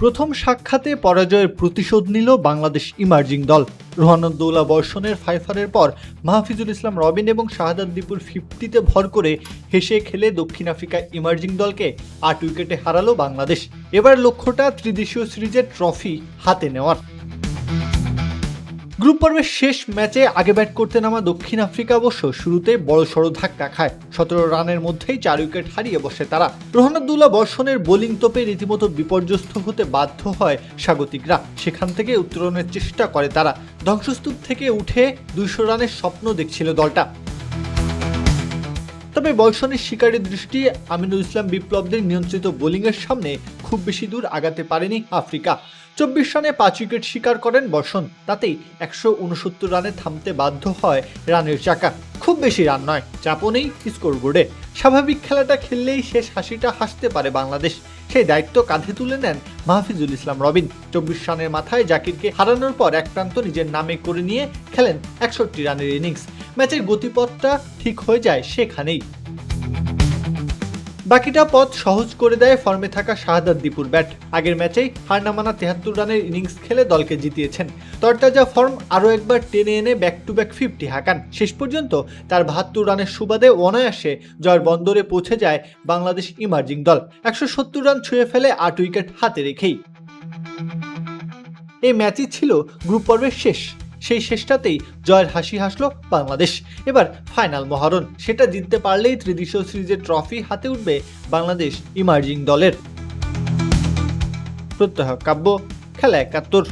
প্রথম সাক্ষাতে পরাজয়ের প্রতিশোধ নিল বাংলাদেশ ইমার্জিং দল। রোহানউদ্দৌলা বর্ষণের ফাইফারের পর মাহফিজুল ইসলাম রবিন এবং শাহাদাত দীপুর 50-তে ভর করে হেসে খেলে দক্ষিণ আফ্রিকা ইমার্জিং দলকে 8 উইকেটে হারালো বাংলাদেশ। এবার লক্ষ্যটা ত্রিদেশীয় সিরিজের ট্রফি হাতে নেওয়ার। গ্রুপ পর্বের শেষ ম্যাচে আগে ব্যাট করতে নামা দক্ষিণ আফ্রিকা অবশ্য শুরুতে বড়সড় ধাক্কা খায়। 17 রানের মধ্যেই 4 উইকেট হারিয়ে বসে তারা। রোহানউদ্দৌলা বর্ষণের বোলিং তোপে রীতিমতো বিপর্যস্ত হতে বাধ্য হয় স্বাগতিকরা। সেখান থেকে উত্তরণের চেষ্টা করে তারা। ধ্বংসস্তূপ থেকে উঠে 200 রানের স্বপ্ন দেখছিল দলটা। তবে বর্ষণের শিকারী দৃষ্টি আমিনুল ইসলাম বিপ্লবদের নিয়ন্ত্রিত বোলিংয়ের সামনে খুব বেশি দূর আগাতে পারেনি আফ্রিকা। 24 রানে 5 উইকেট শিকার করেন বর্ষণ। তাতেই 169 রানে থামতে বাধ্য হয় রানের চাকা। খুব বেশি রান নয়, চাপও নেই স্কোরবোর্ডে। স্বাভাবিক খেলাটা খেললেই শেষ হাসিটা হাসতে পারে বাংলাদেশ। সেই দায়িত্ব কাঁধে তুলে নেন মাহফিজুল ইসলাম রবিন। 24 রানের মাথায় জাকিরকে হারানোর পর এক প্রান্ত নিজের নামে করে নিয়ে খেলেন 61 রানের ইনিংস। ম্যাচের গতিপথটা ঠিক হয়ে যায় সেখানেই। বাকিটা পথ সহজ করে দেয় ফর্মে থাকা শাহাদাত দীপুর ব্যাট। আগের ম্যাচেই হার না মানা 73 রানের ইনিংস খেলে দলকে জিতিয়েছেন। তরতাজা ফর্ম আরও একবার টেনে এনে ব্যাক টু ব্যাক 50 হাঁকান। শেষ পর্যন্ত তার 72 রানের সুবাদে অনায়াসে জয়ের বন্দরে পৌঁছে যায় বাংলাদেশ ইমার্জিং দল। 170 রান ছুঁয়ে ফেলে 8 উইকেট হাতে রেখেই। এই ম্যাচই ছিল গ্রুপ পর্বের শেষ। সেই শেষটাতেই জয়ের হাসি হাসলো বাংলাদেশ। এবার ফাইনাল মহারণ, সেটা জিততে পারলেই ত্রিদেশীয় সিরিজের ট্রফি হাতে উঠবে বাংলাদেশ ইমার্জিং দলের। প্রত্যহ কাব্য, খেলা 71।